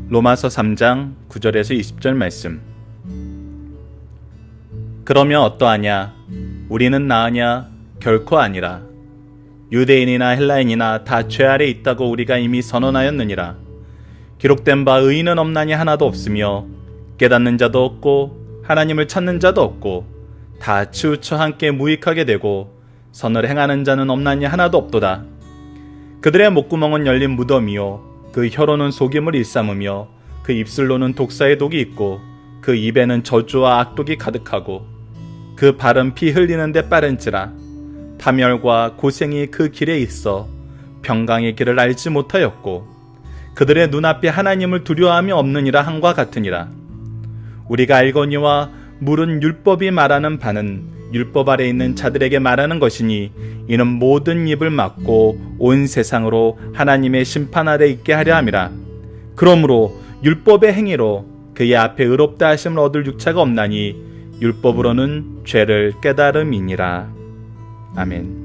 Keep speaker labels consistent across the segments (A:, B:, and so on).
A: 로마서 3장 9절에서 20절 말씀. 그러면 어떠하냐? 우리는 나으냐? 결코 아니라. 유대인이나 헬라인이나 다 죄 아래 있다고 우리가 이미 선언하였느니라. 기록된 바 의인은 없나니 하나도 없으며 깨닫는 자도 없고 하나님을 찾는 자도 없고 다 치우쳐 함께 무익하게 되고 선을 행하는 자는 없나니 하나도 없도다. 그들의 목구멍은 열린 무덤이요 그 혀로는 속임을 일삼으며 그 입술로는 독사의 독이 있고 그 입에는 저주와 악독이 가득하고 그 발은 피 흘리는 데 빠른지라. 파멸과 고생이 그 길에 있어 평강의 길을 알지 못하였고 그들의 눈앞에 하나님을 두려워함이 없느니라 함과 같으니라. 우리가 알거니와 물은 율법이 말하는 바는 율법 아래 있는 자들에게 말하는 것이니 이는 모든 입을 막고 온 세상으로 하나님의 심판 아래 있게 하려 함이라. 그러므로 율법의 행위로 그의 앞에 의롭다 하심을 얻을 육체가 없나니 율법으로는 죄를 깨달음이니라. 아멘.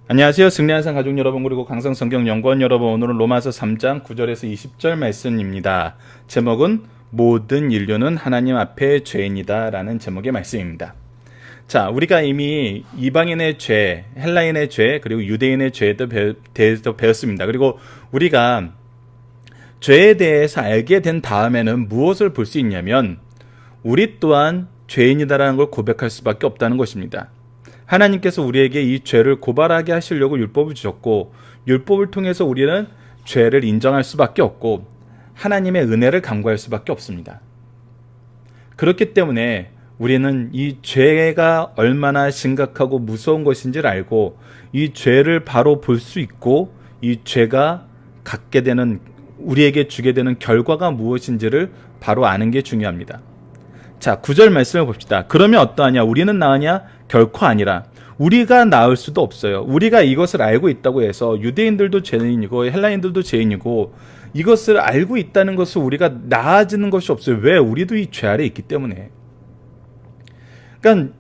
A: 안녕하세요. 승리한산 가족 여러분, 그리고 강성 성경 연구원 여러분, 오늘은 로마서 3장 9절에서 20절 말씀입니다. 제목은 모든 인류는 하나님 앞에 죄인이다 라는 제목의 말씀입니다. 자, 우리가 이미 이방인의 죄, 헬라인의 죄, 그리고 유대인의 죄에 대해서 배웠습니다. 그리고 우리가 죄에 대해서 알게 된 다음에는 무엇을 볼 수 있냐면 우리 또한 죄인이다라는 걸 고백할 수밖에 없다는 것입니다. 하나님께서 우리에게 이 죄를 고발하게 하시려고 율법을 주셨고 율법을 통해서 우리는 죄를 인정할 수밖에 없고 하나님의 은혜를 간구할 수밖에 없습니다. 그렇기 때문에 우리는 이 죄가 얼마나 심각하고 무서운 것인지를 알고 이 죄를 바로 볼 수 있고 이 죄가 갖게 되는, 우리에게 주게 되는 결과가 무엇인지를 바로 아는 게 중요합니다. 자, 9절 말씀을 봅시다. 그러면 어떠하냐? 우리는 나으냐? 결코 아니라. 우리가 나을 수도 없어요. 우리가 이것을 알고 있다고 해서 유대인들도 죄인이고 헬라인들도 죄인이고 이것을 알고 있다는 것을 우리가 나아지는 것이 없어요. 왜? 우리도 이 죄 아래 있기 때문에. 그러니까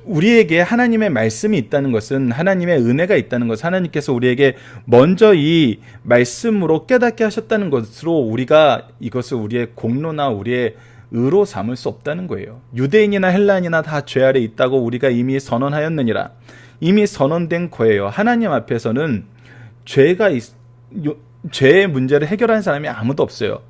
A: 우리에게 하나님의 말씀이 있다는 것은, 하나님의 은혜가 있다는 것은, 하나님께서 우리에게 먼저 이 말씀으로 깨닫게 하셨다는 것으로 우리가 이것을 우리의 공로나 우리의 의로 삼을 수 없다는 거예요. 유대인이나 헬라인이나 다 죄 아래 있다고 우리가 이미 선언하였느니라. 이미 선언된 거예요. 하나님 앞에서는 죄의 문제를 해결하는 사람이 아무도 없어요.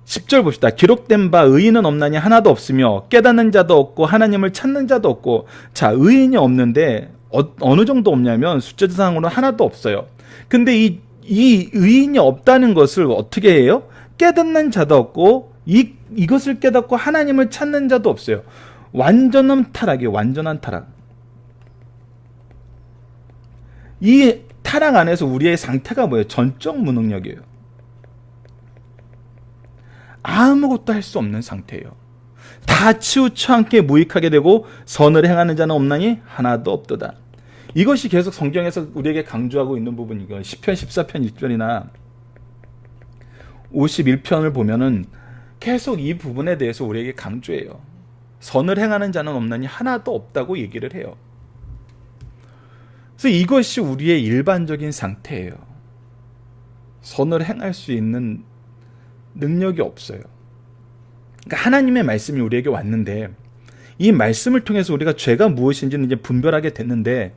A: 10절 봅시다. 기록된 바 의인은 없나니 하나도 없으며 깨닫는 자도 없고 하나님을 찾는 자도 없고. 자, 의인이 없는데 어느 정도 없냐면 숫자상으로 하나도 없어요. 근데 이 의인이 없다는 것을 어떻게 해요? 깨닫는 자도 없고 이것을 깨닫고 하나님을 찾는 자도 없어요. 완전한 타락이에요. 완전한 타락. 이 타락 안에서 우리의 상태가 뭐예요? 전적 무능력이에요. 아무것도 할 수 없는 상태예요. 다 치우쳐 함께 무익하게 되고 선을 행하는 자는 없나니 하나도 없도다. 이것이 계속 성경에서 우리에게 강조하고 있는 부분이고, 시편 14편 1절이나 51편을 보면은 계속 이 부분에 대해서 우리에게 강조해요. 선을 행하는 자는 없나니 하나도 없다고 얘기를 해요. 그래서 이것이 우리의 일반적인 상태예요. 선을 행할 수 있는 능력이 없어요. 그러니까 하나님의 말씀이 우리에게 왔는데 이 말씀을 통해서 우리가 죄가 무엇인지는 이제 분별하게 됐는데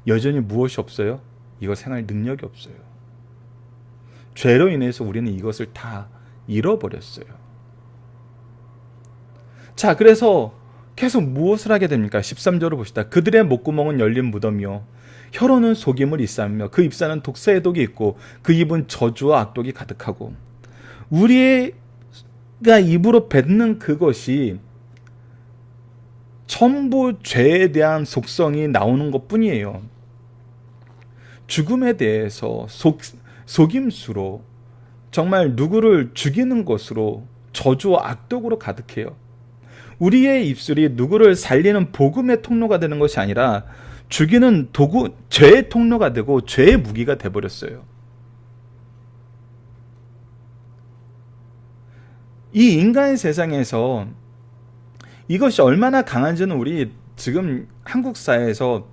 A: 여전히 무엇이 없어요? 이것 행할 능력이 없어요. 죄로 인해서 우리는 이것을 다 잃어버렸어요. 자, 그래서 계속 무엇을 하게 됩니까? 13절을 봅시다. 그들의 목구멍은 열린 무덤이요 혀로는 속임을 일삼으며 그 입사는 독사의 독이 있고 그 입은 저주와 악독이 가득하고. 우리가 입으로 뱉는 그것이 전부 죄에 대한 속성이 나오는 것뿐이에요. 죽음에 대해서 속임수로, 정말 누구를 죽이는 것으로 저주와 악독으로 가득해요. 우리의 입술이 누구를 살리는 복음의 통로가 되는 것이 아니라 죽이는 도구, 죄의 통로가 되고 죄의 무기가 되어버렸어요. 이 인간의 세상에서 이것이 얼마나 강한지는 우리 지금 한국 사회에서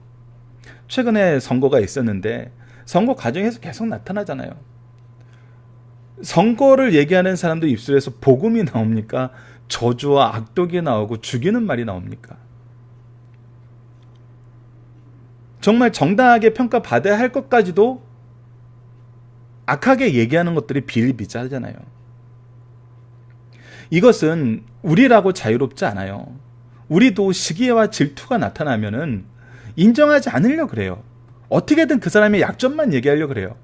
A: 최근에 선거가 있었는데 선거 과정에서 계속 나타나잖아요. 선거를 얘기하는 사람들 입술에서 복음이 나옵니까? 저주와 악독이 나오고 죽이는 말이 나옵니까? 정말 정당하게 평가받아야 할 것까지도 악하게 얘기하는 것들이 비일비재하잖아요. 이것은 우리라고 자유롭지 않아요. 우리도 시기와 질투가 나타나면은 인정하지 않으려고 그래요. 어떻게든 그 사람의 약점만 얘기하려고 그래요.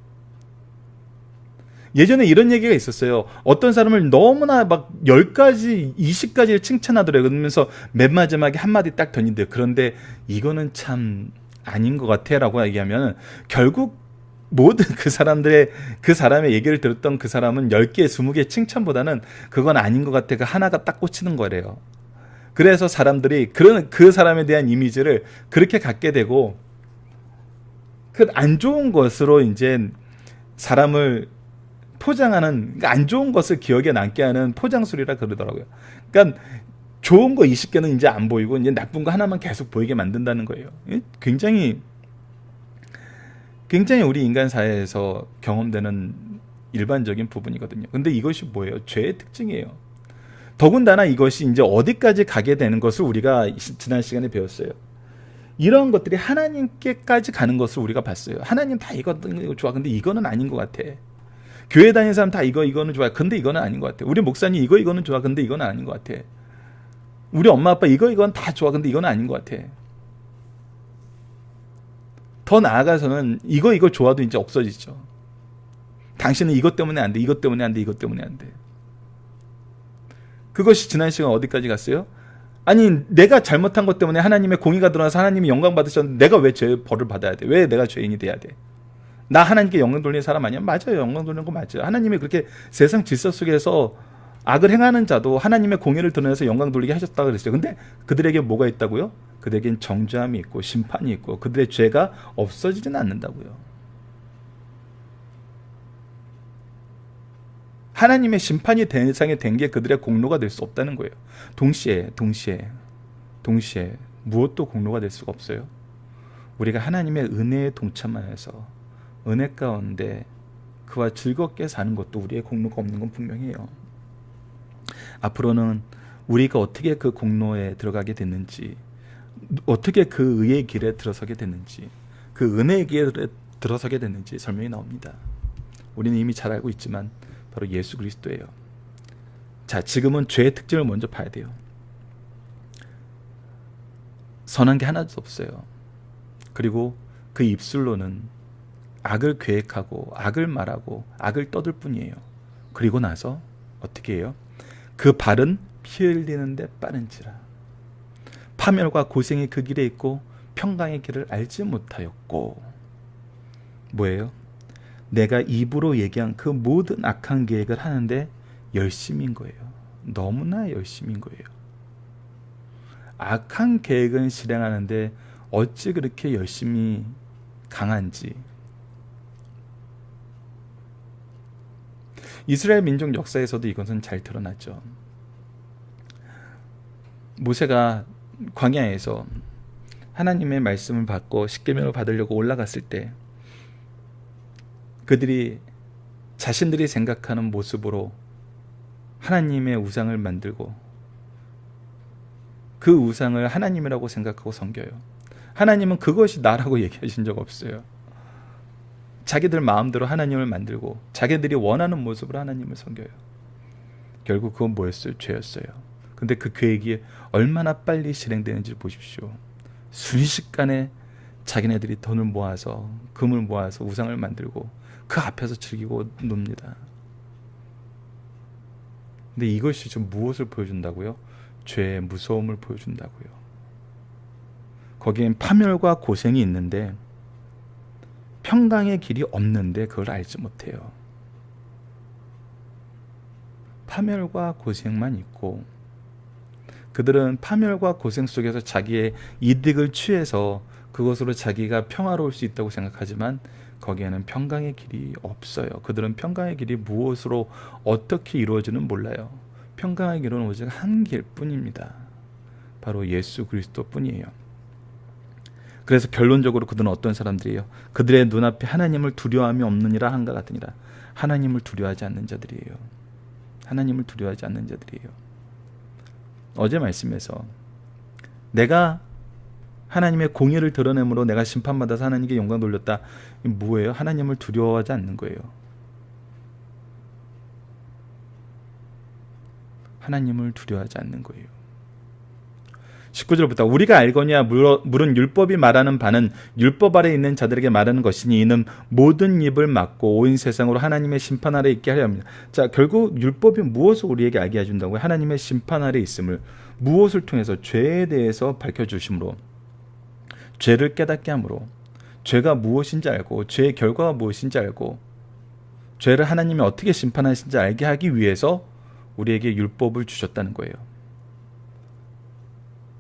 A: 예전에 이런 얘기가 있었어요. 어떤 사람을 너무나 막 10가지, 20가지를 칭찬하더래요. 그러면서 맨 마지막에 한마디 딱 던진대요. 그런데 이거는 참 아닌 것 같아 라고 얘기하면 결국 모든 그 사람의 얘기를 들었던 그 사람은 10개, 20개 칭찬보다는 그건 아닌 것 같아. 그 하나가 딱 꽂히는 거래요. 그래서 사람들이 그 사람에 대한 이미지를 그렇게 갖게 되고 그 안 좋은 것으로 이제 사람을 포장하는, 안 좋은 것을 기억에 남게 하는 포장술이라 그러더라고요. 그러니까 좋은 거 20개는 이제 안 보이고 이제 나쁜 거 하나만 계속 보이게 만든다는 거예요. 굉장히 우리 인간 사회에서 경험되는 일반적인 부분이거든요. 근데 이것이 뭐예요? 죄의 특징이에요. 더군다나 이것이 이제 어디까지 가게 되는 것을 우리가 지난 시간에 배웠어요. 이런 것들이 하나님께까지 가는 것을 우리가 봤어요. 하나님 다 이거 좋아. 근데 이거는 아닌 것 같아. 교회 다니는 사람 다 이거는 좋아. 근데 이거는 아닌 것 같아. 우리 목사님 이거는 좋아. 근데 이거는 아닌 것 같아. 우리 엄마 아빠 이건 다 좋아. 근데 이거는 아닌 것 같아. 더 나아가서는 이거 좋아도 이제 없어지죠. 당신은 이것 때문에 안 돼. 이것 때문에 안 돼. 이것 때문에 안 돼. 그것이 지난 시간 어디까지 갔어요? 아니 내가 잘못한 것 때문에 하나님의 공의가 드러나서 하나님이 영광 받으셨는데 내가 왜 죄의 벌을 받아야 돼? 왜 내가 죄인이 돼야 돼? 나 하나님께 영광 돌리는 사람 아니야? 맞아요. 영광 돌리는 거 맞아요. 하나님이 그렇게 세상 질서 속에서 악을 행하는 자도 하나님의 공의를 드러내서 영광 돌리게 하셨다고 그랬어요. 근데 그들에게 뭐가 있다고요? 그들에겐 정죄함이 있고 심판이 있고 그들의 죄가 없어지지는 않는다고요. 하나님의 심판이 대상이 된 게 그들의 공로가 될 수 없다는 거예요. 동시에 무엇도 공로가 될 수가 없어요. 우리가 하나님의 은혜에 동참하여서 은혜 가운데 그와 즐겁게 사는 것도 우리의 공로가 없는 건 분명해요. 앞으로는 우리가 어떻게 그 공로에 들어가게 됐는지, 어떻게 그 의의 길에 들어서게 됐는지, 그 은혜의 길에 들어서게 됐는지 설명이 나옵니다. 우리는 이미 잘 알고 있지만 바로 예수 그리스도예요. 자, 지금은 죄의 특징을 먼저 봐야 돼요. 선한 게 하나도 없어요. 그리고 그 입술로는 악을 계획하고 악을 말하고 악을 떠들 뿐이에요. 그리고 나서 어떻게 해요? 그 발은 피 흘리는데 빠른지라. 파멸과 고생이 그 길에 있고 평강의 길을 알지 못하였고. 뭐예요? 내가 입으로 얘기한 그 모든 악한 계획을 하는데 열심인 거예요. 너무나 열심인 거예요. 악한 계획은 실행하는데 어찌 그렇게 열심히 강한지. 이스라엘 민족 역사에서도 이것은 잘 드러났죠. 모세가 광야에서 하나님의 말씀을 받고 십계명을 받으려고 올라갔을 때 그들이 자신들이 생각하는 모습으로 하나님의 우상을 만들고 그 우상을 하나님이라고 생각하고 섬겨요. 하나님은 그것이 나라고 얘기하신 적 없어요. 자기들 마음대로 하나님을 만들고 자기들이 원하는 모습으로 하나님을 섬겨요. 결국 그건 뭐였어요? 죄였어요. 근데 그 계획이 얼마나 빨리 실행되는지 보십시오. 순식간에 자기네들이 돈을 모아서 금을 모아서 우상을 만들고 그 앞에서 즐기고 놉니다. 근데 이것이 좀 무엇을 보여준다고요? 죄의 무서움을 보여준다고요. 거기엔 파멸과 고생이 있는데 평강의 길이 없는데 그걸 알지 못해요. 파멸과 고생만 있고 그들은 파멸과 고생 속에서 자기의 이득을 취해서 그것으로 자기가 평화로울 수 있다고 생각하지만 거기에는 평강의 길이 없어요. 그들은 평강의 길이 무엇으로 어떻게 이루어지는 몰라요. 평강의 길은 오직 한 길뿐입니다. 바로 예수 그리스도 뿐이에요. 그래서 결론적으로 그들은 어떤 사람들이에요? 그들의 눈앞에 하나님을 두려움이 없느니라 한가 같으니라. 하나님을 두려워하지 않는 자들이에요. 하나님을 두려워하지 않는 자들이에요. 어제 말씀에서 내가 하나님의 공의를 드러내므로 내가 심판받아서 하나님께 영광 돌렸다. 뭐예요? 하나님을 두려워하지 않는 거예요. 하나님을 두려워하지 않는 거예요. 19절부터 우리가 알거니와 물은 율법이 말하는 바는 율법 아래 있는 자들에게 말하는 것이니 이는 모든 입을 막고 온 세상으로 하나님의 심판 아래 있게 하려 합니다. 자, 결국 율법이 무엇을 우리에게 알게 해준다고요? 하나님의 심판 아래 있음을, 무엇을 통해서? 죄에 대해서 밝혀주심으로, 죄를 깨닫게 함으로, 죄가 무엇인지 알고 죄의 결과가 무엇인지 알고 죄를 하나님이 어떻게 심판하신지 알게 하기 위해서 우리에게 율법을 주셨다는 거예요.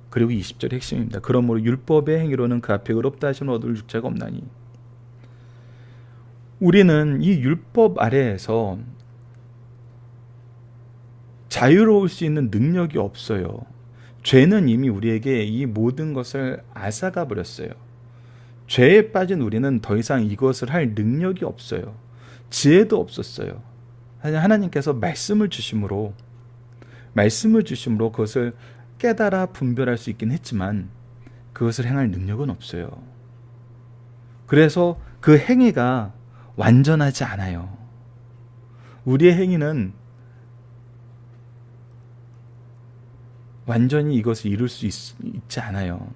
A: 그리고 20절의 핵심입니다. 그러므로 율법의 행위로는 그 앞에 의롭다 하심을 얻을 육체가 없나니. 우리는 이 율법 아래에서 자유로울 수 있는 능력이 없어요. 죄는 이미 우리에게 이 모든 것을 앗아가 버렸어요. 죄에 빠진 우리는 더 이상 이것을 할 능력이 없어요. 지혜도 없었어요. 하나님께서 말씀을 주심으로 그것을 깨달아 분별할 수 있긴 했지만 그것을 행할 능력은 없어요. 그래서 그 행위가 완전하지 않아요. 우리의 행위는 완전히 이것을 이룰 수 있지 않아요.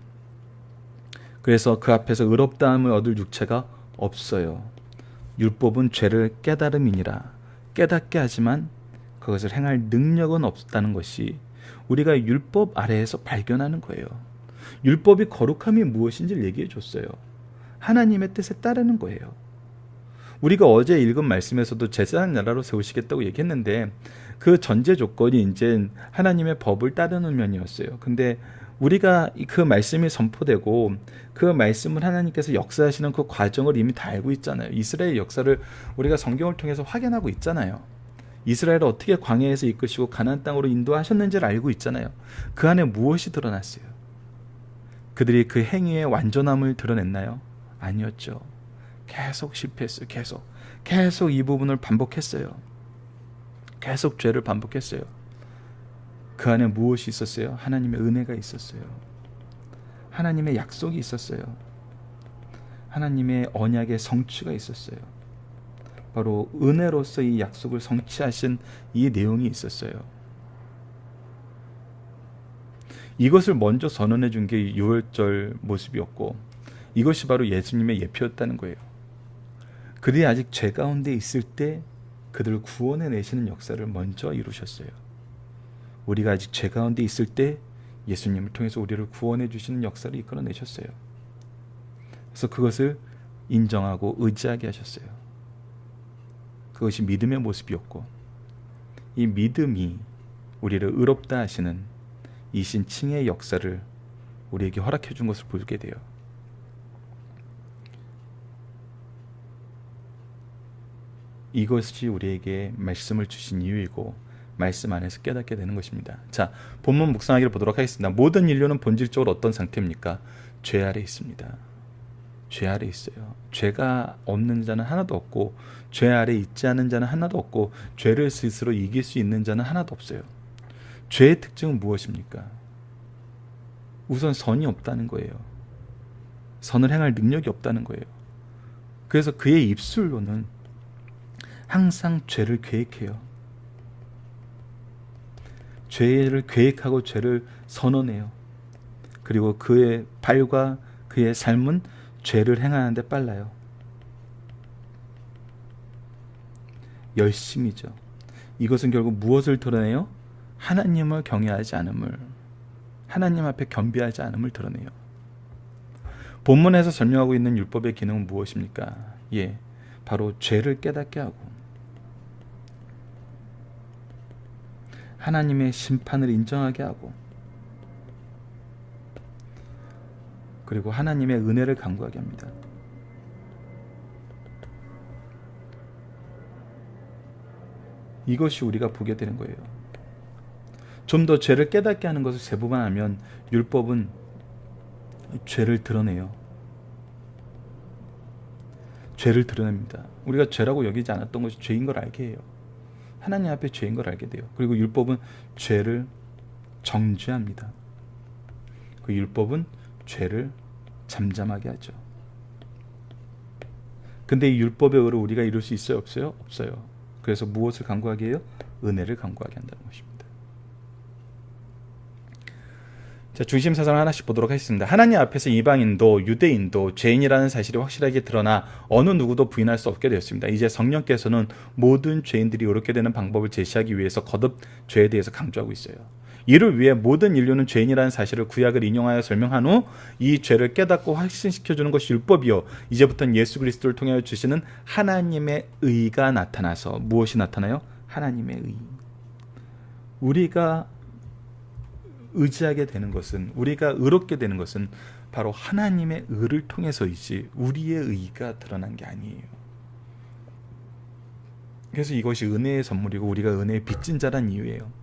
A: 그래서 그 앞에서 의롭다함을 얻을 육체가 없어요. 율법은 죄를 깨달음이니라. 깨닫게 하지만 그것을 행할 능력은 없다는 것이 우리가 율법 아래에서 발견하는 거예요. 율법이 거룩함이 무엇인지를 얘기해 줬어요. 하나님의 뜻에 따르는 거예요. 우리가 어제 읽은 말씀에서도 제사장 나라로 세우시겠다고 얘기했는데 그 전제 조건이 이제 하나님의 법을 따르는 면이었어요. 근데 우리가 그 말씀이 선포되고 그 말씀을 하나님께서 역사하시는 그 과정을 이미 다 알고 있잖아요. 이스라엘 역사를 우리가 성경을 통해서 확인하고 있잖아요. 이스라엘을 어떻게 광야에서 이끄시고 가나안 땅으로 인도하셨는지를 알고 있잖아요. 그 안에 무엇이 드러났어요? 그들이 그 행위의 완전함을 드러냈나요? 아니었죠. 계속 실패했어요. 계속 이 부분을 반복했어요. 계속 죄를 반복했어요. 그 안에 무엇이 있었어요? 하나님의 은혜가 있었어요. 하나님의 약속이 있었어요. 하나님의 언약의 성취가 있었어요. 바로 은혜로서 이 약속을 성취하신 이 내용이 있었어요. 이것을 먼저 선언해 준 게 유월절 모습이었고 이것이 바로 예수님의 예표였다는 거예요. 그들이 아직 죄 가운데 있을 때 그들을 구원해 내시는 역사를 먼저 이루셨어요. 우리가 아직 죄 가운데 있을 때 예수님을 통해서 우리를 구원해 주시는 역사를 이끌어 내셨어요. 그래서 그것을 인정하고 의지하게 하셨어요. 그것이 믿음의 모습이었고 이 믿음이 우리를 의롭다 하시는 이 신칭의 역사를 우리에게 허락해 준 것을 보게 돼요. 이것이 우리에게 말씀을 주신 이유이고 말씀 안에서 깨닫게 되는 것입니다. 자, 본문 묵상하기를 보도록 하겠습니다. 모든 인류는 본질적으로 어떤 상태입니까? 죄 아래 있습니다. 죄 아래 있어요. 죄가 없는 자는 하나도 없고 죄 아래 있지 않은 자는 하나도 없고 죄를 스스로 이길 수 있는 자는 하나도 없어요. 죄의 특징은 무엇입니까? 우선 선이 없다는 거예요. 선을 행할 능력이 없다는 거예요. 그래서 그의 입술로는 항상 죄를 계획해요. 죄를 계획하고 죄를 선언해요. 그리고 그의 발과 그의 삶은 죄를 행하는데 빨라요. 열심이죠. 이것은 결국 무엇을 드러내요? 하나님을 경외하지 않음을, 하나님 앞에 겸비하지 않음을 드러내요. 본문에서 설명하고 있는 율법의 기능은 무엇입니까? 바로 죄를 깨닫게 하고 하나님의 심판을 인정하게 하고 그리고 하나님의 은혜를 간구하게 합니다. 이것이 우리가 보게 되는 거예요. 좀 더 죄를 깨닫게 하는 것을 세부만 하면 율법은 죄를 드러내요. 죄를 드러냅니다. 우리가 죄라고 여기지 않았던 것이 죄인 걸 알게 해요. 하나님 앞에 죄인 걸 알게 돼요. 그리고 율법은 죄를 정죄합니다. 그 율법은 죄를 잠잠하게 하죠. 근데 이 율법의 의를 우리가 이룰 수 있어요? 없어요? 없어요. 그래서 무엇을 강구하게 해요? 은혜를 강구하게 한다는 것입니다. 자, 중심 사상을 하나씩 보도록 하겠습니다. 하나님 앞에서 이방인도 유대인도 죄인이라는 사실이 확실하게 드러나 어느 누구도 부인할 수 없게 되었습니다. 이제 성령께서는 모든 죄인들이 의롭게 되는 방법을 제시하기 위해서 거듭 죄에 대해서 강조하고 있어요. 이를 위해 모든 인류는 죄인이라는 사실을 구약을 인용하여 설명한 후 이 죄를 깨닫고 확신시켜주는 것이 율법이요, 이제부터는 예수 그리스도를 통하여 주시는 하나님의 의가 나타나서, 무엇이 나타나요? 하나님의 의. 우리가 의지하게 되는 것은, 우리가 의롭게 되는 것은 바로 하나님의 의를 통해서이지 우리의 의가 드러난 게 아니에요. 그래서 이것이 은혜의 선물이고 우리가 은혜의 빚진 자란 이유예요.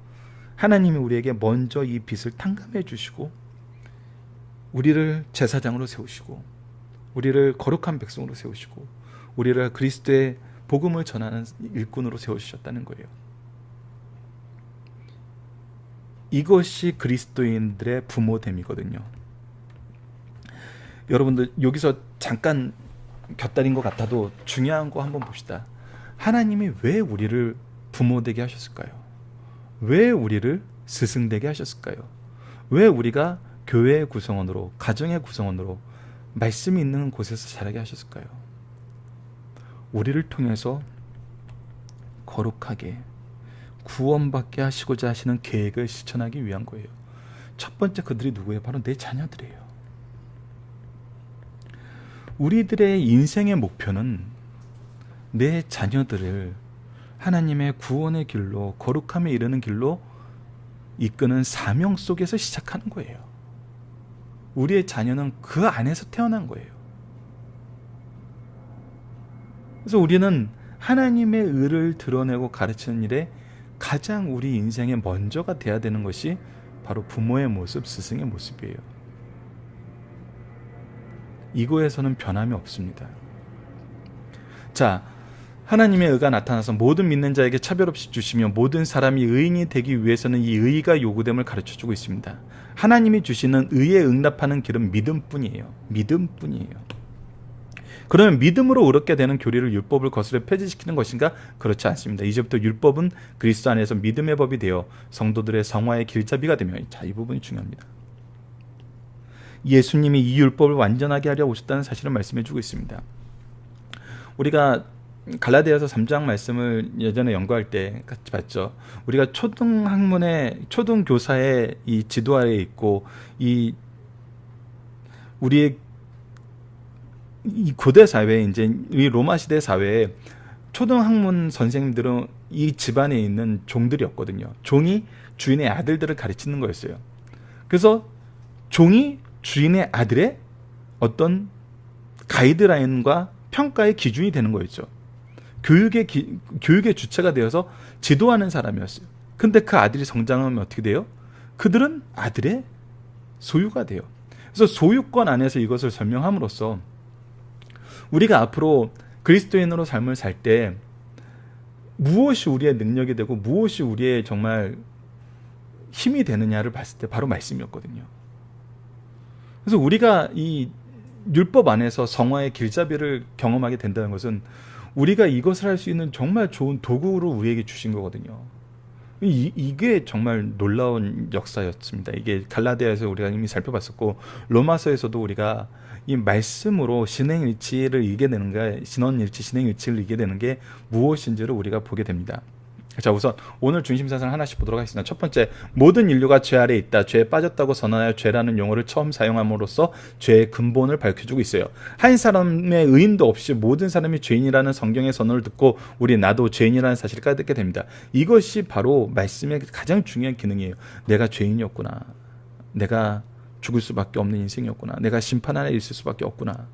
A: 하나님이 우리에게 먼저 이 빚을 탕감해 주시고 우리를 제사장으로 세우시고 우리를 거룩한 백성으로 세우시고 우리를 그리스도의 복음을 전하는 일꾼으로 세우셨다는 거예요. 이것이 그리스도인들의 부모됨이거든요. 여러분들 여기서 잠깐 곁다린 것 같아도 중요한 거 한번 봅시다. 하나님이 왜 우리를 부모되게 하셨을까요? 왜 우리를 스승되게 하셨을까요? 왜 우리가 교회의 구성원으로, 가정의 구성원으로, 말씀이 있는 곳에서 자라게 하셨을까요? 우리를 통해서 거룩하게 구원받게 하시고자 하시는 계획을 실천하기 위한 거예요. 첫 번째 그들이 누구예요? 바로 내 자녀들이에요. 우리들의 인생의 목표는 내 자녀들을 하나님의 구원의 길로, 거룩함에 이르는 길로 이끄는 사명 속에서 시작하는 거예요. 우리의 자녀는 그 안에서 태어난 거예요. 그래서 우리는 하나님의 의를 드러내고 가르치는 일에 가장 우리 인생의 먼저가 돼야 되는 것이 바로 부모의 모습, 스승의 모습이에요. 이거에서는 변함이 없습니다. 자, 하나님의 의가 나타나서 모든 믿는 자에게 차별 없이 주시며 모든 사람이 의인이 되기 위해서는 이 의가 요구됨을 가르쳐주고 있습니다. 하나님이 주시는 의에 응답하는 길은 믿음뿐이에요. 믿음뿐이에요. 그러면 믿음으로 의롭게 되는 교리를 율법을 거스려 폐지시키는 것인가? 그렇지 않습니다. 이제부터 율법은 그리스도 안에서 믿음의 법이 되어 성도들의 성화의 길잡이가 되며, 자, 이 부분이 중요합니다. 예수님이 이 율법을 완전하게 하려 오셨다는 사실을 말씀해주고 있습니다. 우리가 갈라디아서 3장 말씀을 예전에 연구할 때 같이 봤죠. 우리가 초등학문의, 초등교사의 이 지도 아래에 있고, 우리의 이 고대 사회에, 이제 이 로마 시대 사회에 초등학문 선생님들은 이 집안에 있는 종들이었거든요. 종이 주인의 아들들을 가르치는 거였어요. 그래서 종이 주인의 아들의 어떤 가이드라인과 평가의 기준이 되는 거였죠. 교육의 주체가 되어서 지도하는 사람이었어요. 근데 그 아들이 성장하면 어떻게 돼요? 그들은 아들의 소유가 돼요. 그래서 소유권 안에서 이것을 설명함으로써 우리가 앞으로 그리스도인으로 삶을 살 때 무엇이 우리의 능력이 되고 무엇이 우리의 정말 힘이 되느냐를 봤을 때 바로 말씀이었거든요. 그래서 우리가 이 율법 안에서 성화의 길잡이를 경험하게 된다는 것은 우리가 이것을 할 수 있는 정말 좋은 도구로 우리에게 주신 거거든요. 이게 정말 놀라운 역사였습니다. 이게 갈라디아에서 우리가 이미 살펴봤었고, 로마서에서도 우리가 이 말씀으로 신행일치를 이겨내는 게, 신원일치, 신행일치를 이겨내는 게 무엇인지를 우리가 보게 됩니다. 자, 우선 오늘 중심사상을 하나씩 보도록 하겠습니다. 첫 번째, 모든 인류가 죄 아래에 있다. 죄에 빠졌다고 선언하여 죄라는 용어를 처음 사용함으로써 죄의 근본을 밝혀주고 있어요. 한 사람의 의인도 없이 모든 사람이 죄인이라는 성경의 선언을 듣고 우리 나도 죄인이라는 사실을 깨닫게 됩니다. 이것이 바로 말씀의 가장 중요한 기능이에요. 내가 죄인이었구나. 내가 죽을 수밖에 없는 인생이었구나. 내가 심판 안에 있을 수밖에 없구나.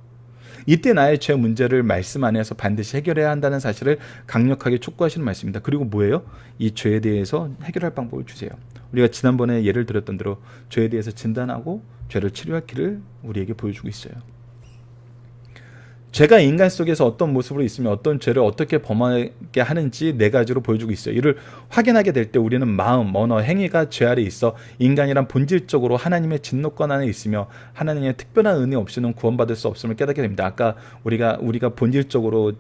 A: 이때 나의 죄 문제를 말씀 안에서 반드시 해결해야 한다는 사실을 강력하게 촉구하시는 말씀입니다. 그리고 뭐예요? 이 죄에 대해서 해결할 방법을 주세요. 우리가 지난번에 예를 들었던 대로 죄에 대해서 진단하고 죄를 치료할 길을 우리에게 보여주고 있어요. 죄가 인간 속에서 어떤 모습으로 있으며 어떤 죄를 어떻게 범하게 하는지 네 가지로 보여주고 있어요. 이를 확인하게 될 때 우리는 마음, 언어, 행위가 죄 아래 있어 인간이란 본질적으로 하나님의 진노권 안에 있으며 하나님의 특별한 은혜 없이는 구원받을 수 없음을 깨닫게 됩니다. 아까 우리가 본질적으로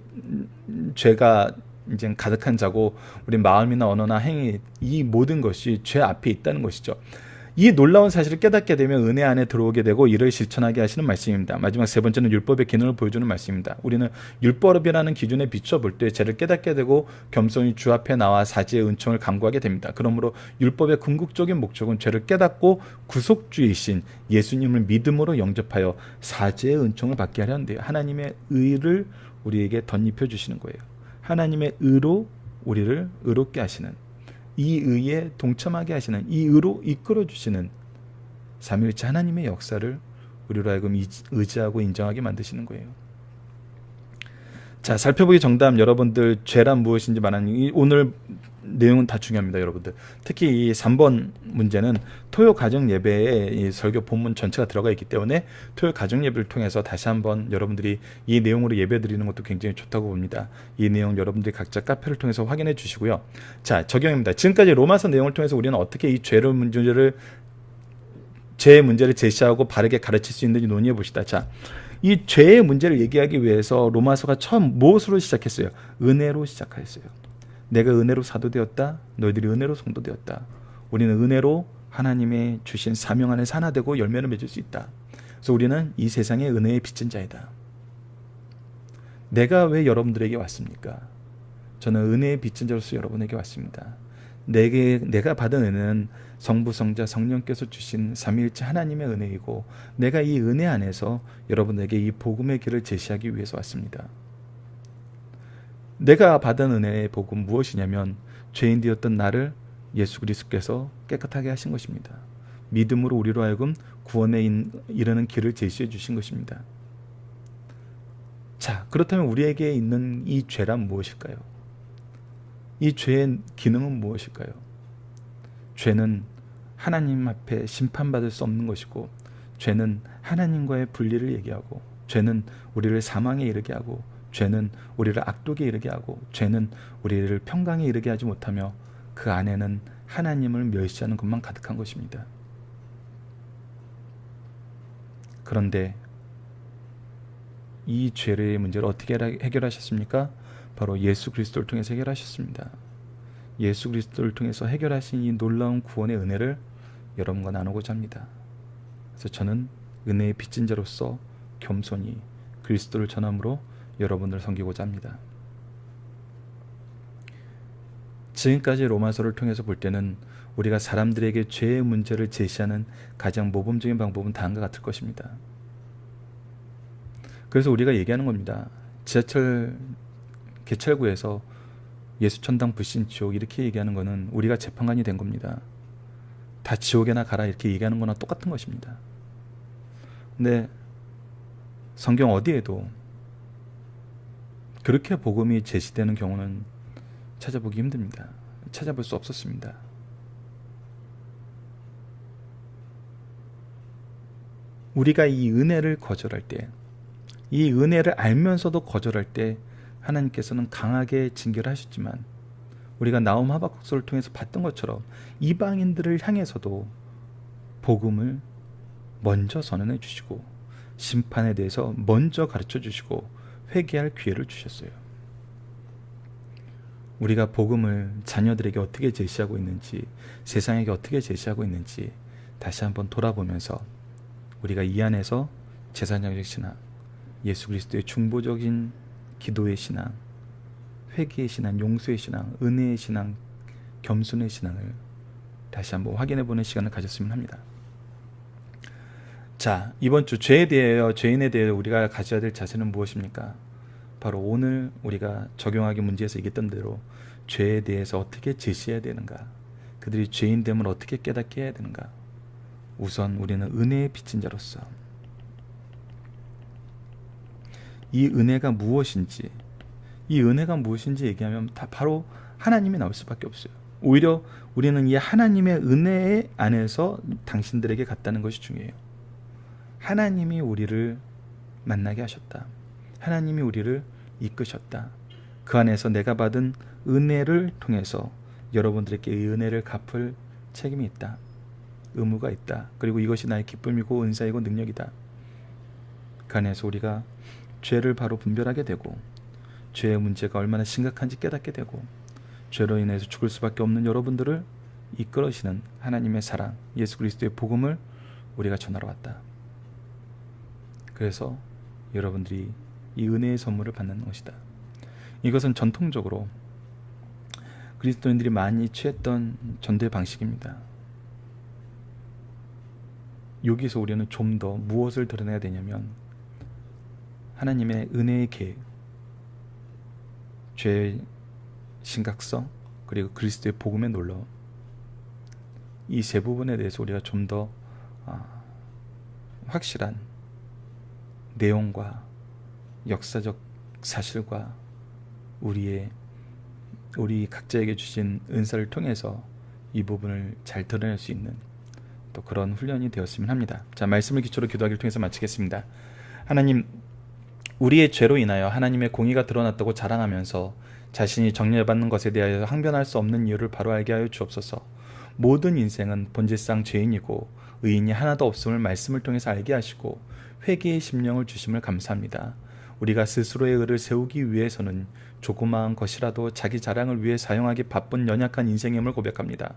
A: 죄가 이제 가득한 자고 우리 마음이나 언어나 행위 이 모든 것이 죄 앞에 있다는 것이죠. 이 놀라운 사실을 깨닫게 되면 은혜 안에 들어오게 되고 이를 실천하게 하시는 말씀입니다. 마지막 세 번째는 율법의 기능을 보여주는 말씀입니다. 우리는 율법이라는 기준에 비춰볼 때 죄를 깨닫게 되고 겸손히 주 앞에 나와 사지의 은총을 간구하게 됩니다. 그러므로 율법의 궁극적인 목적은 죄를 깨닫고 구속주이신 예수님을 믿음으로 영접하여 사지의 은총을 받게 하려는데요. 하나님의 의를 우리에게 덧입혀 주시는 거예요. 하나님의 의로 우리를 의롭게 하시는, 이 의에 동참하게 하시는, 이 의로 이끌어 주시는 삼위일체 하나님의 역사를 우리로 하여금 의지하고 인정하게 만드시는 거예요. 자, 살펴보기 정답. 여러분들 죄란 무엇인지 말하는 오늘 내용은 다 중요합니다, 여러분들. 특히 이 3번 문제는 토요 가정 예배에 이 설교 본문 전체가 들어가 있기 때문에 토요 가정 예배를 통해서 다시 한번 여러분들이 이 내용으로 예배 드리는 것도 굉장히 좋다고 봅니다. 이 내용 여러분들이 각자 카페를 통해서 확인해 주시고요. 자, 적용입니다. 지금까지 로마서 내용을 통해서 우리는 어떻게 이 죄의 문제를 제시하고 바르게 가르칠 수 있는지 논의해 봅시다. 자, 이 죄의 문제를 얘기하기 위해서 로마서가 처음 무엇으로 시작했어요? 은혜로 시작하였어요. 내가 은혜로 사도되었다. 너희들이 은혜로 성도되었다. 우리는 은혜로 하나님의 주신 사명 안에 하나 되고 열매를 맺을 수 있다. 그래서 우리는 이 세상의 은혜의 빚진 자이다. 내가 왜 여러분들에게 왔습니까? 저는 은혜의 빚진 자로서 여러분에게 왔습니다. 내가 받은 은혜는 성부, 성자, 성령께서 주신 삼위일체 하나님의 은혜이고 내가 이 은혜 안에서 여러분에게 이 복음의 길을 제시하기 위해서 왔습니다. 내가 받은 은혜의 복음 무엇이냐면 죄인 되었던 나를 예수 그리스도께서 깨끗하게 하신 것입니다. 믿음으로 우리로 하여금 구원에 이르는 길을 제시해 주신 것입니다. 자, 그렇다면 우리에게 있는 이 죄란 무엇일까요? 이 죄의 기능은 무엇일까요? 죄는 하나님 앞에 심판받을 수 없는 것이고 죄는 하나님과의 분리를 얘기하고 죄는 우리를 사망에 이르게 하고 죄는 우리를 악독에 이르게 하고 죄는 우리를 평강에 이르게 하지 못하며 그 안에는 하나님을 멸시하는 것만 가득한 것입니다. 그런데 이 죄의 문제를 어떻게 해결하셨습니까? 바로 예수 그리스도를 통해서 해결하셨습니다. 예수 그리스도를 통해서 해결하신 이 놀라운 구원의 은혜를 여러분과 나누고자 합니다. 그래서 저는 은혜의 빚진 자로서 겸손히 그리스도를 전함으로 여러분을 섬기고자 합니다. 지금까지 로마서를 통해서 볼 때는 우리가 사람들에게 죄의 문제를 제시하는 가장 모범적인 방법은 다음과 같을 것입니다. 그래서 우리가 얘기하는 겁니다. 지하철 개찰구에서 예수 천당 불신 지옥 이렇게 얘기하는 거는 우리가 재판관이 된 겁니다. 다 지옥에나 가라 이렇게 얘기하는 거나 똑같은 것입니다. 근데 성경 어디에도 그렇게 복음이 제시되는 경우는 찾아보기 힘듭니다. 찾아볼 수 없었습니다. 우리가 이 은혜를 거절할 때, 이 은혜를 알면서도 거절할 때 하나님께서는 강하게 징계를 하셨지만 우리가 나움 하박국서를 통해서 봤던 것처럼 이방인들을 향해서도 복음을 먼저 선언해 주시고 심판에 대해서 먼저 가르쳐 주시고 회개할 기회를 주셨어요. 우리가 복음을 자녀들에게 어떻게 제시하고 있는지, 세상에게 어떻게 제시하고 있는지 다시 한번 돌아보면서 우리가 이 안에서 제사장적 신앙, 예수 그리스도의 중보적인 기도의 신앙, 회개의 신앙, 용서의 신앙, 은혜의 신앙, 겸손의 신앙을 다시 한번 확인해보는 시간을 가졌으면 합니다. 자, 이번 주 죄인에 대해 우리가 가져야 될 자세는 무엇입니까? 바로 오늘 우리가 적용하기 문제에서 얘기했던 대로 죄에 대해서 어떻게 제시해야 되는가, 그들이 죄인됨을 어떻게 깨닫게 해야 되는가. 우선 우리는 은혜의 빚진 자로서 이 은혜가 무엇인지, 얘기하면 다 바로 하나님이 나올 수밖에 없어요. 오히려 우리는 이 하나님의 은혜 안에서 당신들에게 갔다는 것이 중요해요. 하나님이 우리를 만나게 하셨다. 하나님이 우리를 이끄셨다. 그 안에서 내가 받은 은혜를 통해서 여러분들에게 이 은혜를 갚을 책임이 있다. 의무가 있다. 그리고 이것이 나의 기쁨이고 은사이고 능력이다. 그 안에서 우리가 죄를 바로 분별하게 되고 죄의 문제가 얼마나 심각한지 깨닫게 되고 죄로 인해서 죽을 수밖에 없는 여러분들을 이끌으시는 하나님의 사랑, 예수 그리스도의 복음을 우리가 전하러 왔다. 그래서 여러분들이 이 은혜의 선물을 받는 것이다. 이것은 전통적으로 그리스도인들이 많이 취했던 전도의 방식입니다. 여기서 우리는 좀 더 무엇을 드러내야 되냐면 하나님의 은혜의 계획, 죄의 심각성, 그리고 그리스도의 복음의 놀라움, 이 세 부분에 대해서 우리가 좀 더 확실한 내용과 역사적 사실과 우리 각자에게 주신 은사를 통해서 이 부분을 잘 드러낼 수 있는 또 그런 훈련이 되었으면 합니다. 자, 말씀을 기초로 기도하기를 통해서 마치겠습니다. 하나님, 우리의 죄로 인하여 하나님의 공의가 드러났다고 자랑하면서 자신이 정죄받는 것에 대하여 항변할 수 없는 이유를 바로 알게 하여 주옵소서. 모든 인생은 본질상 죄인이고 의인이 하나도 없음을 말씀을 통해서 알게 하시고 회개의 심령을 주심을 감사합니다. 우리가 스스로의 의를 세우기 위해서는 조그마한 것이라도 자기 자랑을 위해 사용하기 바쁜 연약한 인생임을 고백합니다.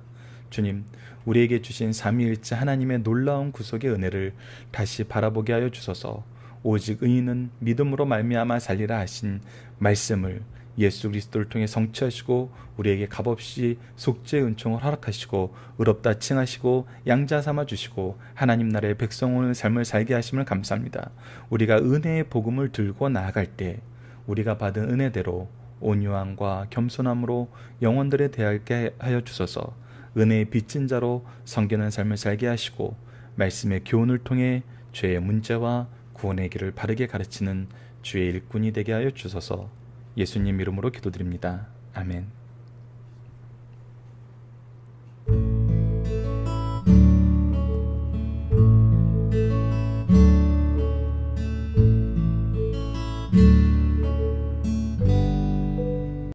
A: 주님, 우리에게 주신 삼위일체 하나님의 놀라운 구속의 은혜를 다시 바라보게 하여 주소서. 오직 의인은 믿음으로 말미암아 살리라 하신 말씀을 예수 그리스도를 통해 성취하시고 우리에게 값없이 속죄의 은총을 허락하시고 의롭다 칭하시고 양자 삼아 주시고 하나님 나라의 백성 오는 삶을 살게 하심을 감사합니다. 우리가 은혜의 복음을 들고 나아갈 때 우리가 받은 은혜대로 온유함과 겸손함으로 영혼들에 대하게 하여 주소서. 은혜의 빚진 자로 섬기는 삶을 살게 하시고 말씀의 교훈을 통해 죄의 문제와 구원의 길을 바르게 가르치는 주의 일꾼이 되게 하여 주소서. 예수님 이름으로 기도드립니다. 아멘.